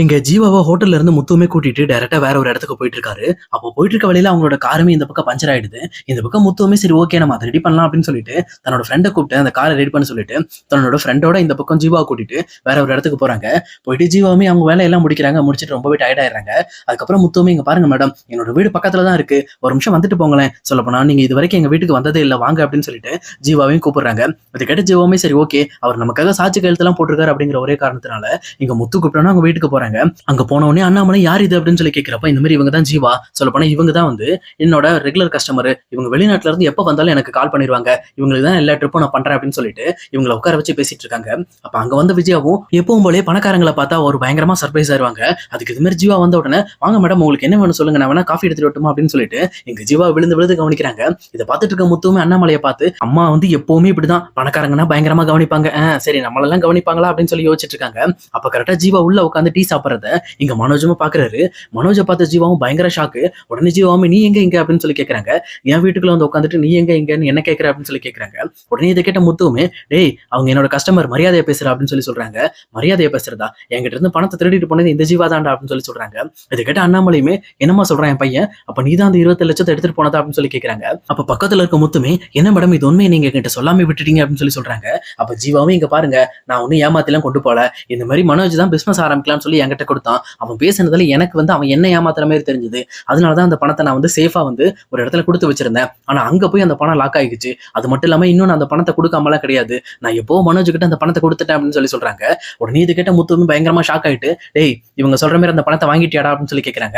இங்க ஜீவாவ ஹோட்டல்ல இருந்து முத்துவுமே கூட்டிட்டு டைரக்டா வேற ஒரு இடத்துக்கு போயிட்டு இருக்காரு. அப்போ போயிட்டு இருக்க வழியில அவங்களோட காருமே இந்த பக்கம் பஞ்சர் ஆயிடுது. இந்த பக்கம் முத்துவுமே சரி ஓகே நம்ம அதை ரெடி பண்ணலாம் அப்படின்னு சொல்லிட்டு தன்னோட ஃப்ரெண்டை கூப்பிட்டு அந்த காரை ரெடி பண்ண சொல்லிட்டு தன்னோட ஃப்ரெண்டோட இந்த பக்கம் ஜீவாவை கூட்டிட்டு வேற ஒரு இடத்துக்கு போறாங்க. போயிட்டு ஜீவாவுமே அவங்க வேலையெல்லாம் முடிக்கிறாங்க. முடிச்சிட்டு ரொம்பவே டயர்ட் ஆயிடுறாங்க. அதுக்கப்புறம் முத்துவுமே இங்க பாருங்க மேடம், என்னோட வீடு பக்கத்துல தான் இருக்கு, ஒரு நிமிஷம் வந்துட்டு போங்களேன், சொல்ல போனா நீங்க இது வரைக்கும் எங்க வீட்டுக்கு வந்ததே இல்லை, வாங்க அப்படின்னு சொல்லிட்டு ஜீவாவையும் கூப்பிடுறாங்க. அது கேட்டு ஜீவாவுமே சரி ஓகே அவர் நமக்காக சாட்சி கையெழுத்தெல்லாம் போட்டிருக்காரு அப்படிங்கிற ஒரே காரணத்தினால இங்க முத்து கூப்பிட்டோன்னா அவங்க வீட்டுக்கு போறாங்க. அங்க போன உடனே அண்ணாமலை யார் இது அப்படின்னு சொல்லி கேட்கிறப்ப இந்த மாதிரி இவங்க தான் ஜீவா, சொல்ல போனா இவங்க தான் வந்து என்னோட ரெகுலர் கஸ்டமர், இவங்க வெளிநாட்டுல இருந்து எப்ப வந்தாலும் எனக்கு கால் பண்ணிடுவாங்க, இவங்களுக்கு தான் எல்லா ட்ரிப்பும் நான் பண்றேன் அப்படின்னு சொல்லிட்டு இவங்களை உட்கார வச்சு பேசிட்டு இருக்காங்க. அப்ப அங்க வந்த விஜயாவும் எப்பவும் போலே பணக்காரங்களை பார்த்தா ஒரு பயங்கரமா சர்ப்ரைஸ் ஆயிருவாங்க. அதுக்கு இது மாதிரி ஜீவா வந்த உடனே வாங்க மேடம் உங்களுக்கு என்ன வேணும் சொல்லுங்க, நான் வேணா காஃபி எடுத்துட்டு வரட்டுமா அப்படின்னு சொல்லிட்டு எங்க ஜீவா விழுந்து விழுந்து கவனிக்கிறாங்க. இதை பார்த்துட்டு இருக்க முத்துவுமே அண்ணாமலையை பார்த்து அம்மா வந்து எப்பவுமே இப்படிதான் பணக்காரங்கன்னா பயங்கரமா கவனிப்பாங்க, சரி நம்மளெல்லாம் கவனிப்பாங்களா அப்படின்னு சொல்லி யோசிச்சுட்டு இருக்காங்க. அப்ப கரெக்டா ஜீவா உள்ள உட்காந்து டீ சாப்பிட்றத இங்க மனோஜும் பாக்குறாரு. மனோஜை பார்த்த ஜீவாவும் பயங்கர ஷாக்கு. உடனே ஜீவாவும் நீ எங்க இங்க அப்படின்னு சொல்லி கேட்கறாங்க. என் வீட்டுக்குள்ள வந்து உட்காந்துட்டு நீ எங்க இங்கன்னு என்ன கேட்கற அப்படின்னு சொல்லி கேட்கறாங்க. உடனே இதை கேட்ட முத்துவுமே டேய் அவங்க என்னோட கஸ்டமர், மரியாதையை பேசுற அப்படின்னு சொல்லி சொல்றாங்க. மரியாதையை பேசுறதா, என்கிட்ட இருந்து பணத்தை திருடிட்டு போனது இந்த ஜீவா தான்டா அப்படின்னு சொல்லி சொல்றாங்க. இதை கேட்ட அண்ணாமலையுமே என்னமா சொல்றான் என் பையன், அப்ப நீ தான் அந்த 27 லட்சத்தை எடுத்துட்டு போனதா அப்படின்னு சொல்லி கேட்கறாங்க. அப்ப பக்கத்துல இருக்க முத்துமே என்ன மேடம் இது உண்மையை நீங்க என்கிட்ட சொல்லாம விட்டுட்டீங்க அப்படின்னு சொல்லி சொல்றாங்க. அப்ப ஜீவாவும் இங்க பாருங்க நான் ஒன்னும் ஏமாத்திலாம் கொண்டு போல, இந்த மாதிரி மனோஜ் தான் பிசினஸ் ஆரம்பிக்கலாம்னு சொல்லி என்கிட்ட கொடுத்தான், அவன் பேசுனதுல எனக்கு வந்து அவன் என்ன ஏமாத்துற மாதிரி தெரிஞ்சது, அதனாலதான் அந்த பணத்தை நான் வந்து சேஃபா வந்து ஒரு இடத்துல கொடுத்து வச்சிருந்தேன். ஆனா அங்க போய் அந்த பணம் லாக் ஆகிடுச்சு. அது மட்டும் இல்லாம இன்னும் நான் அந்த பணத்தை கொடுக்காமலாம் கிடையாது, நான் எப்போ மனோஜ் கிட்ட அந்த பணத்தை கொடுத்துட்டேன் அப்படின்னு சொல்லி சொல்றாங்க. உடனே இது கேட்ட முத்துவும் பயங்கரமா ஷாக் ஆயிட்டு டேய் இவங்க சொல்ற மாதிரி அந்த பணத்தை வாங்கிட்டியாடா அப்படின்னு சொல்லி கேட்கறாங்க.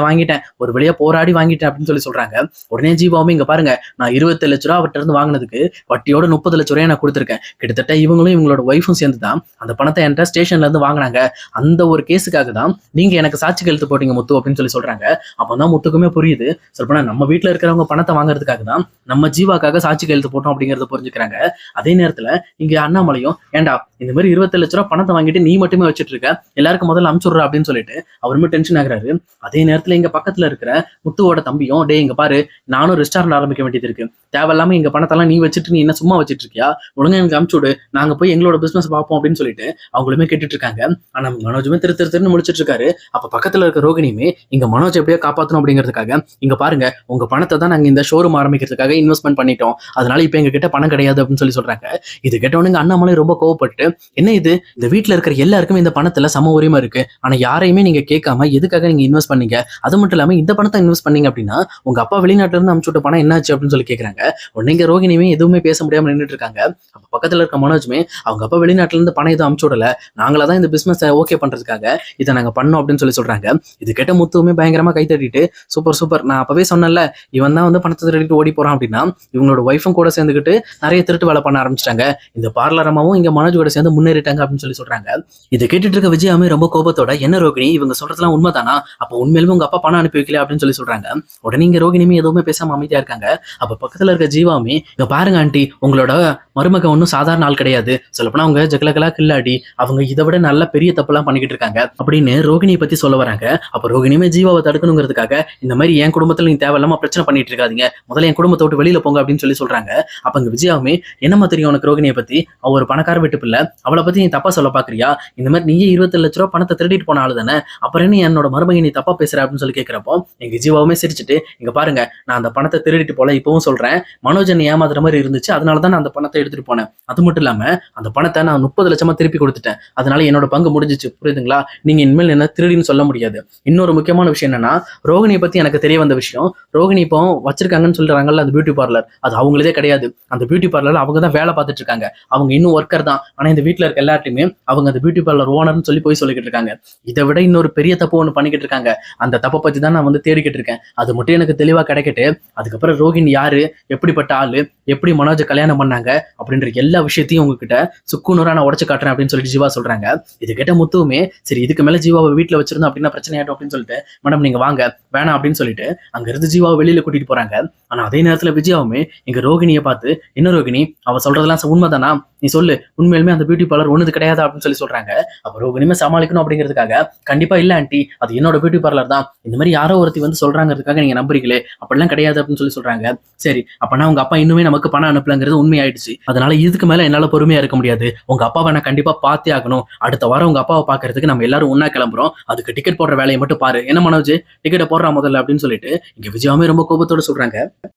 வாங்கிட்டேன் ஒரு வழியா போராடி வாங்கிட்டேன் அப்படின்னு சொல்லி சொல்றாங்க. உடனே ஜீவாவும் இங்க பாருங்க நான் 27 லட்ச ரூபா அவர்கிட்ட இருந்து வாங்கினதுக்கு வட்டியோட 30 லட்ச ரூபாய் நான் கொடுத்துருக்கேன். கிட்டத்தட்ட இவங்களும் இவங்களோட ஒய்ஃபும் சேர்ந்து தான் அந்த பணத்தை என்கிட்ட ஸ்டேஷன்ல இருந்து வாங்கினாங்க. அந்த ஒரு கேஸுக்காக தான் நீங்க எனக்கு சாட்சி கையெழுத்து போட்டீங்க முத்து அப்படின்னு சொல்லி சொல்றாங்க. அப்பதான் முத்துக்குமே புரியுது, சொல்ல நம்ம வீட்டுல இருக்கிறவங்க பணத்தை வாங்குறதுக்காக தான் நம்ம ஜீவாக்காக சாட்சி கையெழுத்து போட்டோம் அப்படிங்கறத புரிஞ்சுக்கிறாங்க. அதே நேரத்துல இங்க அண்ணாமலையும் ஏண்டா இந்த மாதிரி 27 லட்ச ரூபாய் பணத்தை வாங்கிட்டு நீ மட்டுமே வச்சுட்டு இருக்க, எல்லாருக்கும் முதல்ல அனுப்பிச்சுடுற அப்படின்னு சொல்லிட்டு அவருமே டென்ஷன் ஆகுறாரு. அதே நேரத்துல இங்க பக்கத்துல இருக்கிற முத்துவோட தம்பியும் டே இங்க பாரு நானும் ரெஸ்டாரண்ட் ஆரம்பிக்க வேண்டியது இருக்கு, தேவையில்லாம இங்க பணத்தெல்லாம் நீ வச்சுட்டு நீ என்ன சும்மா வச்சுட்டு இருக்கியா, ஒழுங்கா எனக்கு அனுப்பிச்சுடு, நாங்க போய் எங்களோட பிசினஸ் பார்ப்போம் அப்படின்னு சொல்லிட்டு அவங்களுமே கேட்டுட்டு இருக்காங்க. ஆனா மனோஜுமே திருன்னு முடிச்சிட்டு இருக்காரு. அப்ப பக்கத்துல இருக்க ரோகிணியுமே இங்க மனோஜ் எப்படியோ காப்பாற்றணும் அப்படிங்கிறதுக்காக இங்க பாருங்க உங்க பணத்தை தான் நாங்க இந்த ஷோரூம் ஆரம்பிக்கிறதுக்காக இன்வெஸ்ட்மெண்ட் பண்ணிட்டோம், அதனால இப்ப எங்க கிட்ட பணம் கிடையாது அப்படின்னு சொல்லி சொல்றாங்க. இது கேட்டவனுங்க அண்ணாமலை ரொம்ப கோவப்பட்டு என்ன இது இந்த வீட்டுல இருக்கிற எல்லாருக்குமே இந்த பணத்துல சம உரிமை இருக்கு, ஆனா யாரையுமே நீங்க கேட்காம எதுக்காக நீங்க இன்வெஸ்ட் பண்ணீங்க, அது மட்டும் இல்லாம இந்த பணத்தை இன்வெஸ்ட் பண்ணீங்க அப்படின்னா உங்க அப்பா வெளிநாட்டுல இருந்து அனுப்பிச்சுட்ட பணம் என்னாச்சு அப்படின்னு சொல்லி கேட்கறாங்க. உடனே இங்க ரோகிணியுமே எதுவுமே பேச முடியாம நின்றுட்டு இருக்காங்க. அப்ப பக்கத்துல இருக்க மனோஜுமே அவங்க அப்பா வெளிநாட்டுல இருந்து பணம் எதுவும் அனுப்பிச்சு விடல, நாங்களா தான் இந்த பிசினஸ் ஓகே பண்றதுக்காக இதை நாங்க பண்ணோம் அப்படின்னு சொல்லி சொல்றாங்க. இது கேட்ட முத்துவுமே பயங்கரமா கை தட்டிட்டு சூப்பர் நான் அப்பவே சொன்னேன்ல இவன் தான் வந்து பணத்தை திருடிட்டு ஓடி போறான் அப்படின்னா இவங்களோட ஒய்ஃபும் கூட சேர்ந்துக்கிட்டு நிறைய திருட்டு வேலை பண்ண ஆரம்பிச்சிட்டாங்க, இந்த பார்லரமாவும் இங்க மனோஜ் கூட சேர்ந்து முன்னேறிட்டாங்க அப்படின்னு சொல்லி சொல்றாங்க. இதை கேட்டுட்டு இருக்க விஜயாமே ரொம்ப கோபத்தோட என்ன ரோகிணி இவங்க சொல்றதுலாம் உண்மைதானா, அப்ப உண்மையிலுமே உங்க அப்பா பணம் அனுப்பி வைக்கல அப்படின்னு சொல்லி சொல்றாங்க. உடனே இங்க ரோகிணியுமே எதுவுமே பேசாம அமைதியா இருக்காங்க. அப்ப பக்கத்துல இருக்க ஜீவாமே இங்க பாருங்க ஆண்டி உங்களோட மருமக ஒன்றும் சாதாரண ஆள் கிடையாது, சொல்லப்போனா அவங்க ஜகலகலா கில்லாடி, அவங்க இதை விட நல்ல பெரிய தப்புலாம் பண்ணிக்கிட்டு இருக்காங்க அப்படின்னு ரோகிணியை பத்தி சொல்ல வராங்க. அப்ப ரோகிணியுமே ஜீவாவை தடுக்கணுங்கிறதுக்காக இந்த மாதிரி என் குடும்பத்துல நீங்க தேவையில்லாம பிரச்சனை பண்ணிட்டு இருக்காதீங்க, முதல்ல என் குடும்பத்தை விட்டு வெளியில போங்க அப்படின்னு சொல்லி சொல்றாங்க. அப்ப அங்க விஜயாவுமே என்னமா தெரியும் உனக்கு ரோகிணியை பத்தி, அவ ஒரு பணக்கார வீட்டு பிள்ளை, அவளை பத்தி நீ தப்பா சொல்ல பாக்குறியா, இந்த மாதிரி நீயே 27 லட்ச ரூபாய் பணத்தை திருடிட்டு போன ஆளு தானே, அப்புறம் என்ன என்னோட மருமகை நீ தப்பா பேசுற அப்படின்னு சொல்லி கேட்கிறப்போ எங்க ஜீவாவுமே சிரிச்சுட்டு இங்க பாருங்க நான் அந்த பணத்தை திருடிட்டு போல, இப்பவும் சொல்றேன் மனோஜன் ஏமாத்துற மாதிரி இருந்துச்சு, அதனாலதான் நான் அந்த பணத்தை எடுத்துட்டு போனேன், அது மட்டும் இல்லாம அந்த பணத்தை நான் 30 லட்சமா திருப்பி கொடுத்துட்டேன், அதனால என்னோட பங்கு முடிஞ்சிச்சு, புரியுதுங்களா, நீங்க இனிமேல் என்ன திருடின்னு சொல்ல முடியாது. இன்னொரு முக்கியமான விஷயம் என்னன்னா ரோகிணியை பத்தி எனக்கு தெரிய வந்த விஷயம், ரோகிணி இப்போ வச்சிருக்காங்கன்னு சொல்றாங்கல்ல அந்த பியூட்டி பார்லர், அது அவங்களதே கிடையாது, அந்த பியூட்டி பார்லர் அவங்க தான் வேலை பார்த்துட்டு இருக்காங்க, அவங்க இன்னும் ஒர்க்கர் தான், ஆனா இந்த வீட்டுல இருக்க எல்லாத்தையுமே அவங்க அந்த பியூட்டி பார்லர் ஓனர்னு சொல்லி போய் சொல்லிக்கிட்டு இருக்காங்க. இதை விட இன்னொரு பெரிய தப்பு ஒன்று பண்ணிக்கிட்டு இருக்காங்க, அந்த தப்பை பத்தி தான் நான் வந்து தேடிக்கிட்டு இருக்கேன், அது மட்டும் எனக்கு தெளிவா கிடைக்கட்டு அதுக்கப்புறம் ரோகிணி யாரு, எப்படிப்பட்ட ஆளு, எப்படி மனோஜை கல்யாணம் பண்ணாங்க அப்படின்ற எல்லா விஷயத்தையும் உங்ககிட்ட சுக்குநூறா நான் உடச்சு காட்டுறேன் அப்படின்னு சொல்லிட்டு ஜீவா சொல்றாங்க. இது கேட்ட முத்துவுமே சரி இதுக்கு மேல ஜீவாவை வீட்டுல வச்சிருந்தோம் அப்படின்னா பிரச்சனை ஆயிடும் அப்படின்னு சொல்லிட்டு மேடம் நீங்க வாங்க வேணாம் அப்படின்னு சொல்லிட்டு அங்க இருந்து ஜீவாவை வெளியில கூட்டிட்டு போறாங்க. ஆனா அதே நேரத்துல விஜயாவுமே இங்க ரோகிணியை பார்த்து என்ன ரோகிணி அவ சொல்றதெல்லாம் உண்மைதானா, நீ சொல்லு உண்மையிலுமே அந்த பியூட்டி பார்லர் ஒண்ணுது கிடையாது அப்படின்னு சொல்லி சொல்றாங்க. அப்ப ரோகிணியுமே சமாளிக்கணும் அப்படிங்கிறதுக்காக, கண்டிப்பா இல்ல ஆன்ட்டி, அது என்னோட பியூட்டி பார்லர் தான். இந்த மாதிரி யாரோ ஒருத்தி வந்து சொல்றாங்கிறதுக்காக நீங்க நம்புறீங்களே, அப்படிலாம் கிடையாது அப்படின்னு சொல்லி சொல்றாங்க. சரி, அப்பனா உங்க அப்பா இன்னுமே நமக்கு பணம் அனுப்பலங்கிறது உண்மையாயிடுச்சு. அதனால இதுக்கு மேல என்னால பொறுமையா இருக்க முடியாது. உங்க அப்பாவை நான் கண்டிப்பா பார்த்தே ஆகணும். அடுத்த வாரம் உங்க அப்பாவை பார்க்கறதுக்கு நம்ம எல்லாரும் ஒண்ணா கிளம்புறோம். அதுக்கு டிக்கெட் போடுற வேலையை மட்டும் பாரு. என்ன மனோஜ், டிக்கெட்ட போடுறா முதல்ல அப்படின்னு சொல்லிட்டு இங்க விஜயாவுமே ரொம்ப கோபத்தோட சொல்றாங்க.